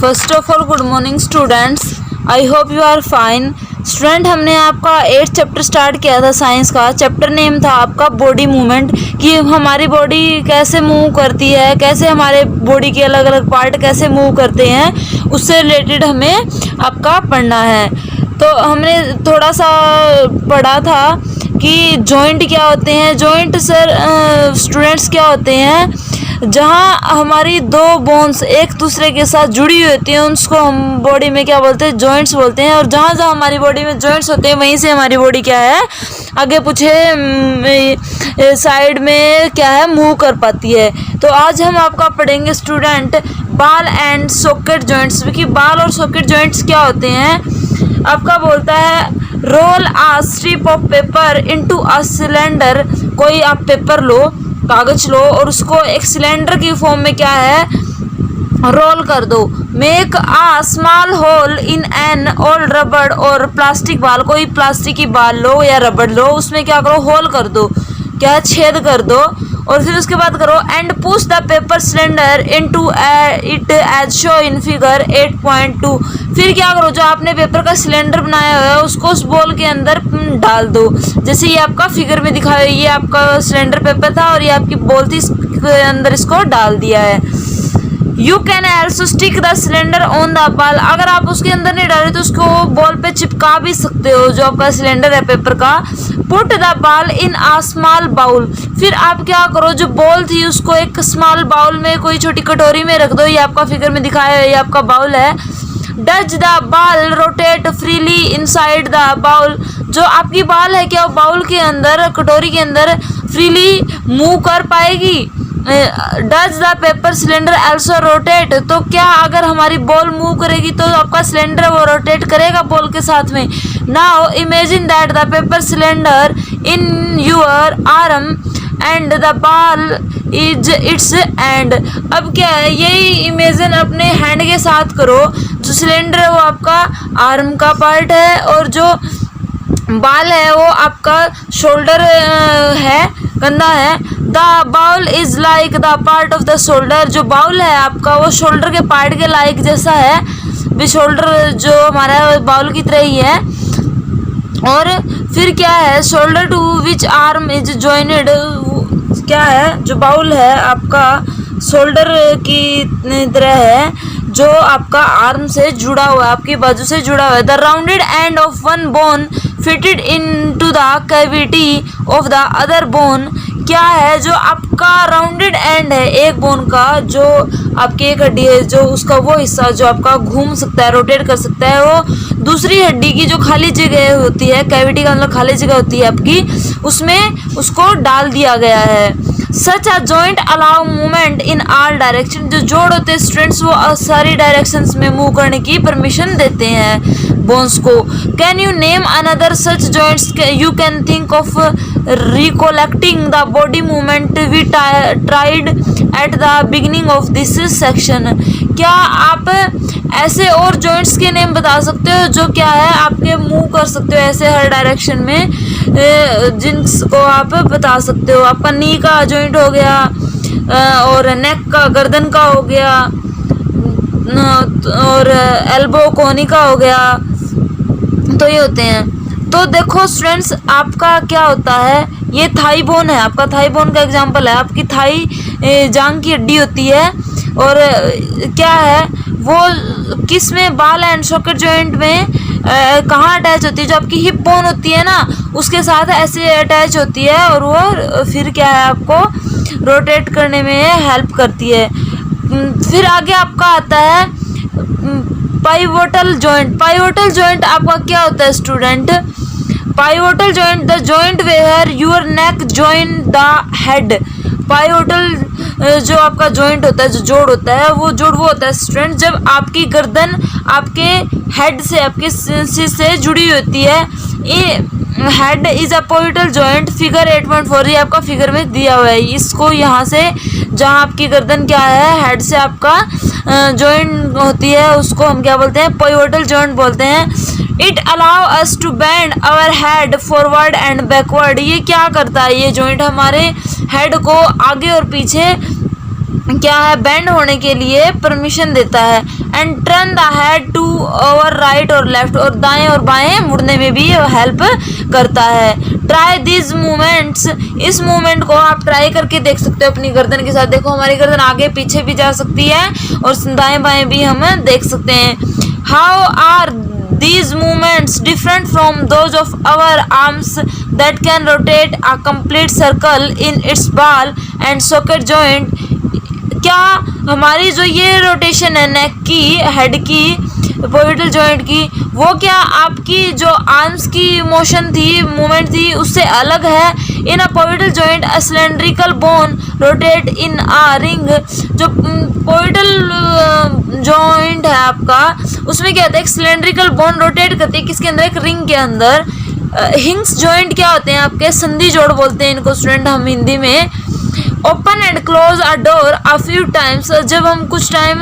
First of all good morning students, I hope you are fine. Student, हमने आपका 8th chapter start किया था science का। Chapter name था आपका बॉडी मूवमेंट, कि हमारी बॉडी कैसे मूव करती है, कैसे हमारे बॉडी के अलग अलग पार्ट कैसे मूव करते हैं, उससे रिलेटेड हमें आपका पढ़ना है। तो हमने थोड़ा सा पढ़ा था कि जॉइंट क्या होते हैं। जॉइंट सर स्टूडेंट्स क्या होते हैं, जहाँ हमारी दो बोन्स एक दूसरे के साथ जुड़ी हुई होती हैं, उसको हम बॉडी में क्या बोलते हैं, जॉइंट्स बोलते हैं। और जहाँ जहाँ हमारी बॉडी में जॉइंट्स होते हैं वहीं से हमारी बॉडी क्या है, आगे पीछे साइड में क्या है, मूव कर पाती है। तो आज हम आपका पढ़ेंगे स्टूडेंट बाल एंड सॉकेट जॉइंट्स, कि बाल और सॉकेट जॉइंट्स क्या होते हैं। आपका बोलता है roll a strip of paper into a cylinder. कोई आप पेपर लो, कागज लो, और उसको एक सिलेंडर की फॉर्म में क्या है, रोल कर दो। Make a small hole in an old rubber और प्लास्टिक बाल। कोई प्लास्टिक की बाल लो या रबड़ लो, उसमें क्या करो, होल कर दो, क्या छेद कर दो। और फिर उसके बाद करो and push the paper cylinder into it as show in figure 8.2। फिर क्या करो, जो आपने पेपर का सिलेंडर बनाया हुआ है उसको उस बॉल के अंदर डाल दो। जैसे ये आपका फिगर में दिखाया, ये आपका सिलेंडर पेपर था और ये आपकी बॉल थी, इसके अंदर इसको डाल दिया है। You can also stick the cylinder on the बाल। अगर आप उसके अंदर नहीं डाले तो उसको बॉल पे चिपका भी सकते हो, जो आपका सिलेंडर है पेपर का। पुट द बाल इन आ स्मॉल बाउल। फिर आप क्या करो, जो बॉल थी उसको एक स्मॉल बाउल में, कोई छोटी कटोरी में रख दो। ये आपका फिगर में दिखाया है, ये आपका बाउल है। Touch the ball rotate freely inside the bowl. जो आपकी बाल है क्या, बाउल के अंदर, कटोरी के अंदर फ्रीली मूव कर पाएगी। Does the paper cylinder also rotate. तो क्या अगर हमारी बॉल मूव करेगी तो आपका सिलेंडर वो रोटेट करेगा बॉल के साथ में। Now imagine that the paper cylinder in your arm and the ball is it's and. अब क्या है, यही इमेजिन अपने हैंड के साथ करो। जो सिलेंडर है वो आपका आर्म का पार्ट है और जो बाल है वो आपका शोल्डर है, कंधा है। The bowl is like the part of the shoulder. जो बाउल है आपका वो शोल्डर के पार्ट के लाइक जैसा है, भी शोल्डर जो हमारा है बाउल की तरह ही है। और फिर क्या है, shoulder to which arm is joined. क्या है, जो बाउल है आपका शोल्डर की तरह है, जो आपका आर्म से जुड़ा हुआ है, आपकी बाजू से जुड़ा हुआ है। The rounded end of one bone fitted into the cavity of the other bone. क्या है, जो आपका राउंडेड एंड है एक बोन का, जो आपकी एक हड्डी है, जो उसका वो हिस्सा जो आपका घूम सकता है, रोटेट कर सकता है, वो दूसरी हड्डी की जो खाली जगह होती है, कैविटी का मतलब खाली जगह होती है आपकी, उसमें उसको डाल दिया गया है। Such a joint allow movement in all direction. जो जोड़ होते हैं स्टूडेंट्स, वो सारी डायरेक्शंस में मूव करने की परमिशन देते हैं बोन्स को। Can you name another such joints you can think of recollecting the body movement we tried at the beginning of this section. क्या आप ऐसे और जॉइंट्स के नेम बता सकते हो जो क्या है, आपके मूव कर सकते हो ऐसे हर डायरेक्शन में, जिनको आप बता सकते हो। आपका नी का जॉइंट हो गया, और नेक का, गर्दन का हो गया, और एल्बो कोहनी का हो गया। तो ये होते हैं। तो देखो स्टूडेंट्स, आपका क्या होता है, ये थाई बोन है, आपका थाई बोन का एग्जांपल है। आपकी थाई जांग की हड्डी होती है, और क्या है वो, किस में, बाल एंड सॉकेट जॉइंट में कहाँ अटैच होती है, जो आपकी हिप बोन होती है ना, उसके साथ ऐसे अटैच होती है, और वो फिर क्या है, आपको रोटेट करने में हेल्प करती है। फिर आगे आपका आता है पाइवोटल जॉइंट। पाइवोटल जॉइंट आपका क्या होता है student, pivotal joint the joint where your neck join the head. Pivotal जो आपका जॉइंट होता है, जो जोड़ होता है, वो जोड़ वो होता है स्टूडेंट जब आपकी गर्दन आपके हेड से, आपके सिर से जुड़ी होती है। ये head is a pivotal joint figure 8.4। ये आपका फिगर में दिया हुआ है। इसको यहाँ से, जहाँ आपकी गर्दन क्या है, हेड से आपका जॉइंट होती है, उसको हम क्या बोलते हैं, पाइवोटल जॉइंट बोलते हैं। It allow us to bend our head forward and backward. ये क्या करता है, ये जॉइंट हमारे हेड को आगे और पीछे क्या है, बेंड होने के लिए परमिशन देता है। And turn the head to our right और लेफ्ट, और दाएं और बाएं मुड़ने में भी हेल्प करता है। ट्राई दिस मूवमेंट्स, इस मूवमेंट को आप ट्राई करके देख सकते हो अपनी गर्दन के साथ। देखो हमारी गर्दन आगे पीछे भी जा सकती है और दाएं बाएं भी हम देख सकते हैं। How are these movements different from those of our arms that can rotate a complete circle in its ball and socket joint? क्या हमारी जो ये रोटेशन है नेक की, हेड की, पोविटल जॉइंट की, वो क्या आपकी जो आर्म्स की मोशन थी, मूवमेंट थी, उससे अलग है? In a pivotal joint a cylindrical bone rotate in a ring. जो पोविटल जॉइंट है आपका, उसमें क्या होता है, एक सिलेंड्रिकल बोन रोटेट करती है, किसके अंदर, एक रिंग के अंदर। हिंग्स जॉइंट क्या होते हैं आपके, संधि जोड़ बोलते हैं इनको स्टूडेंट हम हिंदी में। Open and close a door a few times, जब हम कुछ टाइम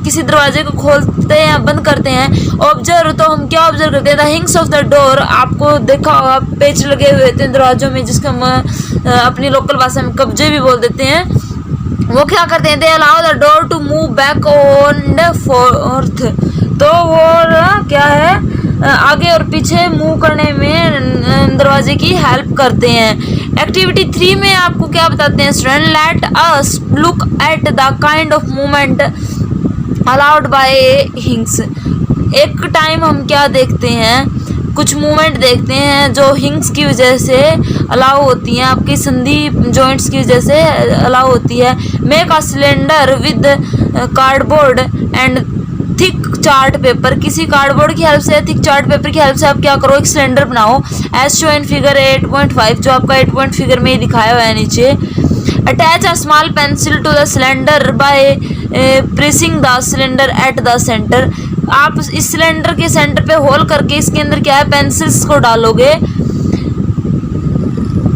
किसी दरवाजे को खोलते हैं या बंद करते हैं। ऑब्जर्व, तो हम क्या ऑब्जर्व करते हैं, द हिंग्स ऑफ द डोर, आपको देखा होगा पेच लगे हुए होते हैं दरवाजों में, जिसको हम अपनी लोकल भाषा में कब्जे भी बोल देते हैं। वो क्या करते हैं, they allow the door to move back on forth, तो वो क्या है, आगे और पीछे मूव करने में दरवाजे की हेल्प करते हैं। एक्टिविटी 3 में आपको क्या बताते हैं student, let us look at the kind of movement allowed by hinges. एक टाइम हम क्या देखते हैं, कुछ मूवमेंट देखते हैं जो हिंग्स की वजह से अलाउ होती हैं, आपकी संधि जॉइंट्स की वजह से अलाउ होती है। Make a cylinder with cardboard and thick chart paper, किसी कार्डबोर्ड की हेल्प से, थिक चार्ट पेपर की हेल्प से आप क्या करो, एक सिलेंडर बनाओ। एज शो इन फिगर 8.5, जो आपका 8 पॉइंट फिगर में ही दिखाया हुआ है नीचे। Attach a small pencil to the cylinder by pressing the cylinder at the centre, आप इस सिलेंडर के सेंटर पे होल करके इसके अंदर क्या है, पेंसिल्स को डालोगे।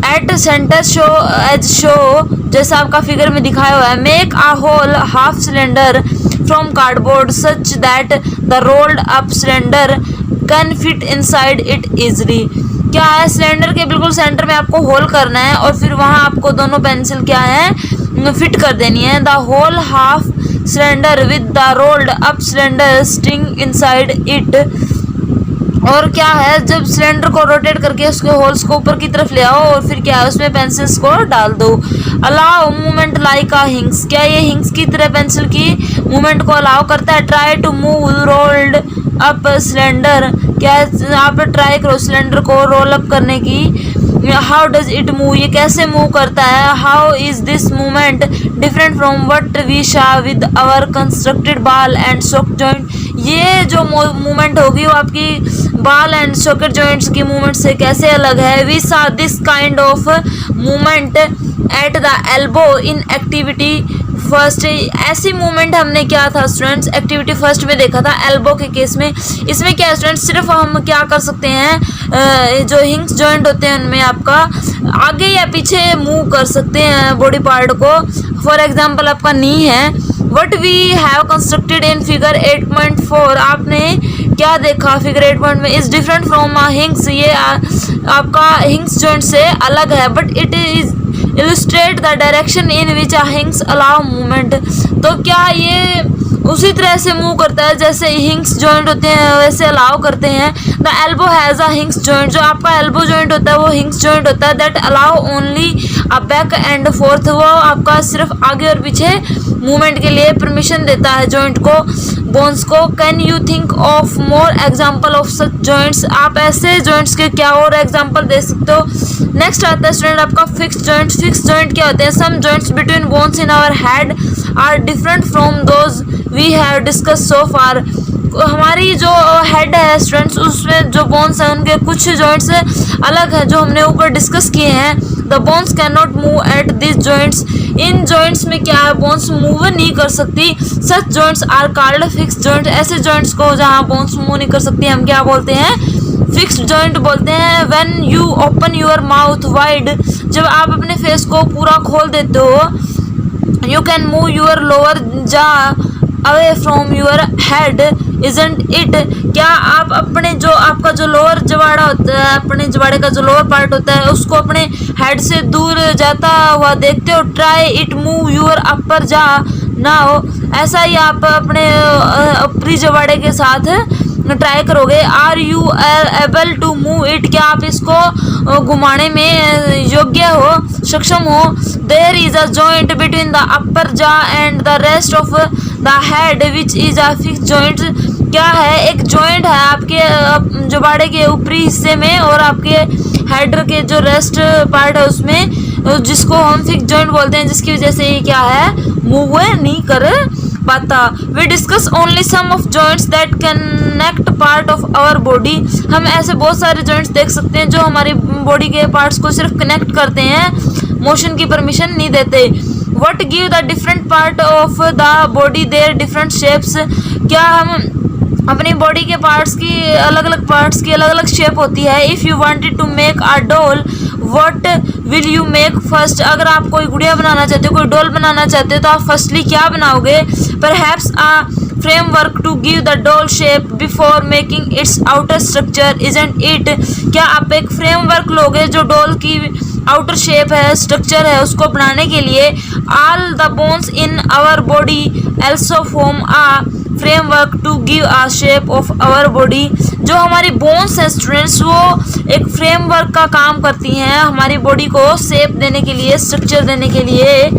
At centre show as show, जैसा आपका फिगर में दिखाया हुआ है। Make a hole half cylinder from cardboard such that the rolled up cylinder can fit inside it easily। क्या है, सिलेंडर के बिल्कुल सेंटर में आपको होल करना है और फिर वहां आपको दोनों पेंसिल क्या है, फिट कर देनी है। The hole half cylinder with the rolled up cylinder sting inside it, और क्या है, जब सिलेंडर को रोटेट करके उसके होल्स को ऊपर की तरफ ले आओ और फिर क्या है, उसमें पेंसिल्स को डाल दो। अलाउ मूवमेंट लाइक अ हिंग्स, क्या ये हिंग्स की तरह पेंसिल की मूवमेंट को अलाउ करता है। Try to move rolled up cylinder, क्या आप ट्राई करो सिलेंडर को रोल अप करने की। हाउ डज इट मूव, ये कैसे मूव करता है। How is this movement different from what we saw with our constructed ball and socket joint, ये जो मूवमेंट होगी वो आपकी बॉल एंड सॉकेट जॉइंट्स की मूवमेंट से कैसे अलग है। We saw this kind of movement at the elbow in activity first, ऐसी मूवमेंट हमने क्या था स्टूडेंट्स, एक्टिविटी फर्स्ट में देखा था एल्बो के केस में। इसमें क्या स्टूडेंट्स, सिर्फ हम क्या कर सकते हैं, जो हिंग्स जॉइंट होते हैं उनमें आपका आगे या पीछे मूव कर सकते हैं बॉडी पार्ट को। फॉर एग्जांपल आपका नी है, what we have constructed in figure 8.4, आपने क्या देखा फिगर 8 पॉइंट में, इज डिफरेंट फ्रॉम हिंग्स, ये आपका हिंग्स जॉइंट से अलग है। But it is illustrate the direction in which a hinges allow movement, तो क्या ये उसी तरह से मूव करता है जैसे हिंग्स जॉइंट होते हैं वैसे अलाउ करते हैं। The elbow has a हिंग्स joint, जो आपका एल्बो जॉइंट होता है वो हिंग्स जॉइंट होता है। That allow only a back and fourth, वो आपका सिर्फ आगे और पीछे मूवमेंट के लिए परमिशन देता है जॉइंट को, बोन्स को। Can you think of more example of such joints, आप ऐसे जॉइंट्स के क्या और एग्जाम्पल दे सकते हो। नेक्स्ट आता है स्टूडेंट आपका फिक्स जॉइंट। फिक्स जॉइंट क्या होते हैं, some joints between bones in our head are different from those we have discuss so far, हमारी जो हेड है स्टूडेंट्स उसमें जो बोन्स हैं उनके कुछ जॉइंट्स अलग है जो हमने ऊपर डिस्कस किए हैं। The bones can not move at this joints, इन जॉइंट्स में क्या है, बोन्स मूव नहीं कर सकती। Such joints are called fix joint, ऐसे जॉइंट्स को जहाँ बोन्स मूव नहीं कर सकती हम क्या बोलते हैं, फिक्स्ड जॉइंट बोलते हैं। When you open your mouth wide, जब आप अपने फेस को पूरा खोल देते हो, you can move your lower jaw away from your head isn't it, क्या आप अपने जो आपका जो लोअर जवाड़ा होता है, अपने जवाड़े का जो लोअर पार्ट होता है उसको अपने हेड से दूर जाता हुआ देखते हो। Try it move your upper जा नाउ, ऐसा ही आप अपने ऊपरी जवाड़े के साथ ट्राई करोगे। Are you able to move it, क्या आप इसको घुमाने में योग्य हो, सक्षम हो। There is a joint between the upper jaw and the rest of the head which is a fix joint, क्या है, एक जॉइंट है आपके जबाड़े के ऊपरी हिस्से में और आपके हेड के जो रेस्ट पार्ट है उसमें, जिसको हम फिक्स जॉइंट बोलते हैं, जिसकी वजह से ये क्या है, मूव नहीं कर पाता। We discuss only some of joints that connect part of our body, हम ऐसे बहुत सारे जॉइंट्स देख सकते हैं जो हमारी बॉडी के पार्ट्स को सिर्फ कनेक्ट करते हैं, मोशन की परमिशन नहीं देते। What give the different part of the body their different shapes, क्या हम अपनी बॉडी के पार्ट्स की अलग अलग पार्ट्स की अलग अलग शेप होती है। If you wanted to make a doll what will you make first, अगर आप कोई गुड़िया बनाना चाहते हो, कोई डॉल बनाना चाहते हो तो आप फर्स्टली क्या बनाओगे। Perhaps a framework to give the doll shape before making its outer structure isn't it, क्या आप एक फ्रेमवर्क लोगे जो डॉल की आउटर शेप है, स्ट्रक्चर है, उसको बनाने के लिए। All the bones in our body also form a framework to give a shape of our body, जो हमारी बोन्स हैं स्टूडेंट्स वो एक फ्रेमवर्क का काम करती हैं हमारी बॉडी को शेप देने के लिए, स्ट्रक्चर देने के लिए।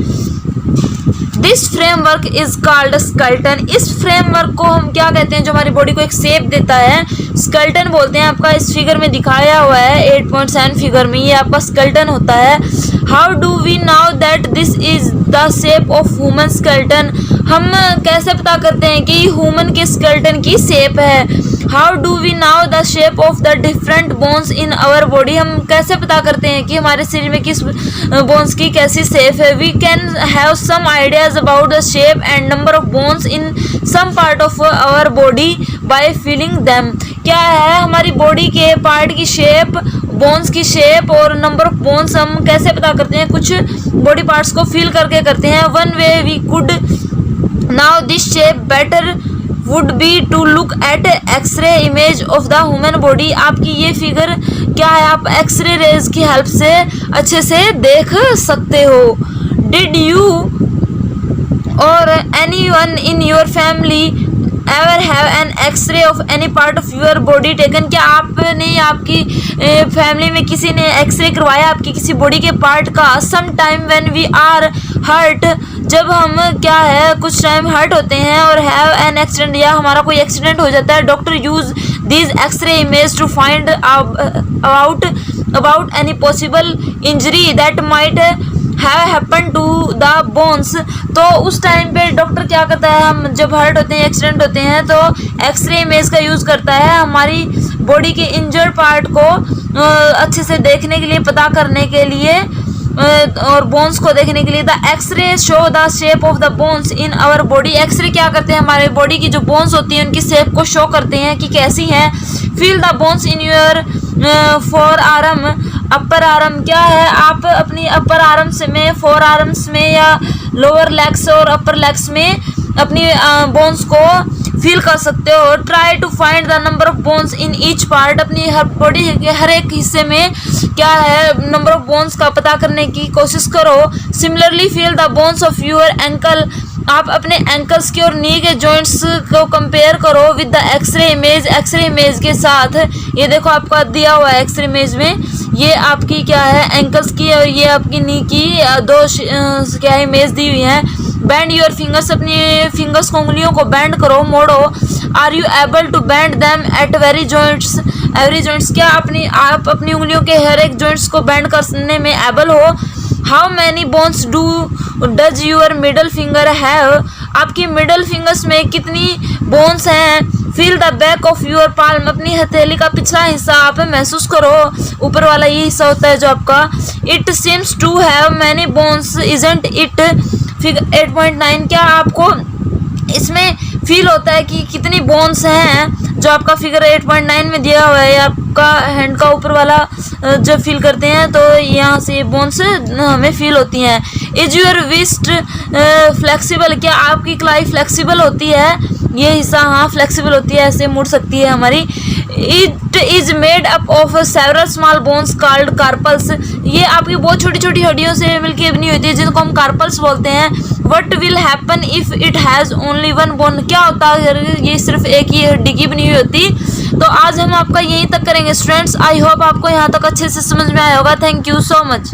This framework is called skeleton, इस फ्रेमवर्क को हम क्या कहते हैं, जो हमारी बॉडी को एक शेप देता है, स्केलेटन बोलते हैं। आपका इस फिगर में दिखाया हुआ है 8.7 फिगर में, ये आपका स्केलेटन होता है। How do we know that this is the shape of human skeleton, हम कैसे पता करते हैं कि ह्यूमन के स्केलेटन की शेप है। How do we know the shape of the different bones in our body, हम कैसे पता करते हैं कि हमारे शरीर में किस बोन्स की कैसी शेप है। We can have some ideas about the shape and number of bones in some part of our body by feeling them, क्या है हमारी बॉडी के पार्ट की शेप, बोन्स की शेप और नंबर ऑफ बोन्स हम कैसे पता करते हैं, कुछ बॉडी पार्ट्स को फील करके करते हैं। One way we could know this shape better would be to look at X-ray image of the human body, आपकी ये फिगर क्या है, आप एक्सरे रेज की हेल्प से अच्छे से देख सकते हो। Did you or anyone in your family ever have an X-ray of any part of your body taken, क्या आपने आपकी फैमिली में किसी ने एक्सरे करवाया आपकी किसी बॉडी के पार्ट का। Some time when we are hurt, जब हम क्या है कुछ टाइम हर्ट होते हैं और हैव एन एक्सीडेंट, या हमारा कोई एक्सीडेंट हो जाता है, doctor use these X-ray image to find about any possible injury that might have happen to the bones, तो उस टाइम पे डॉक्टर क्या करता है, हम जब हर्ट होते हैं, एक्सीडेंट होते हैं तो एक्सरे इमेज का यूज़ करता है हमारी बॉडी के इंजर्ड पार्ट को अच्छे से देखने के लिए, पता करने के लिए और बोन्स को देखने के लिए। The X-ray show the shape of the bones in our body, X-ray क्या करते हैं, हमारे बॉडी की जो बोन्स होती हैं उनकी शेप को शो करते हैं कि कैसी हैं। Feel the bones in your four arm, upper arm, क्या है आप अपनी अपर आर्म्स में, फोर आर्म्स में या लोअर लेग्स और अपर लेग्स में अपनी बोन्स को फील कर सकते हो। Try to find the number of bones in each part, अपनी हर बॉडी के हर एक हिस्से में क्या है नंबर ऑफ बोन्स का पता करने की कोशिश करो। Similarly feel the bones of your ankle, आप अपने एंकल्स की और नी के जॉइंट्स को कंपेयर करो with the x ray image, x ray image के साथ। ये देखो आपका दिया हुआ है एक्सरे इमेज में, ये आपकी क्या है एंकल्स की और ये आपकी नी की दो क्या है इमेज दी हुई है। बैंड योर फिंगर्स, अपनी फिंगर्स को, उंगलियों को बैंड करो, मोड़ो। Are you able to bend them at very joints, every joints, क्या आप अपनी उंगलियों के हर एक जॉइंट्स को बैंड करने में एबल हो। How many bones does your middle finger have, आपकी मिडल फिंगर्स में कितनी बोन्स हैं। Feel the back of your palm, अपनी हथेली का पिछला हिस्सा आप महसूस करो, ऊपर वाला ये हिस्सा होता है जो आपका। It seems to have many bones isn't it, figure 8.9, क्या आपको इसमें फील होता है कि कितनी बोन्स हैं। जो आपका फिगर 8.9 में दिया हुआ है, आपका हैंड का ऊपर वाला जब फील करते हैं तो यहाँ से बोन्स हमें फील होती हैं। इज योर रिस्ट फ्लेक्सिबल, क्या आपकी कलाई फ्लेक्सिबल होती है? ये हिस्सा हाँ फ्लेक्सिबल होती है, ऐसे मुड़ सकती है हमारी। It is made up of several small bones called carpals, ये आपकी बहुत छोटी छोटी हड्डियों से मिलकर बनी होती है जिनको हम कार्पल्स बोलते हैं। What will happen if it has only one bone, क्या होता है अगर ये सिर्फ एक ही हड्डी की बनी हुई होती? तो आज हम आपका यहीं तक करेंगे स्टूडेंट्स। आई होप आपको यहाँ तक अच्छे से समझ में आया होगा। Thank you so much.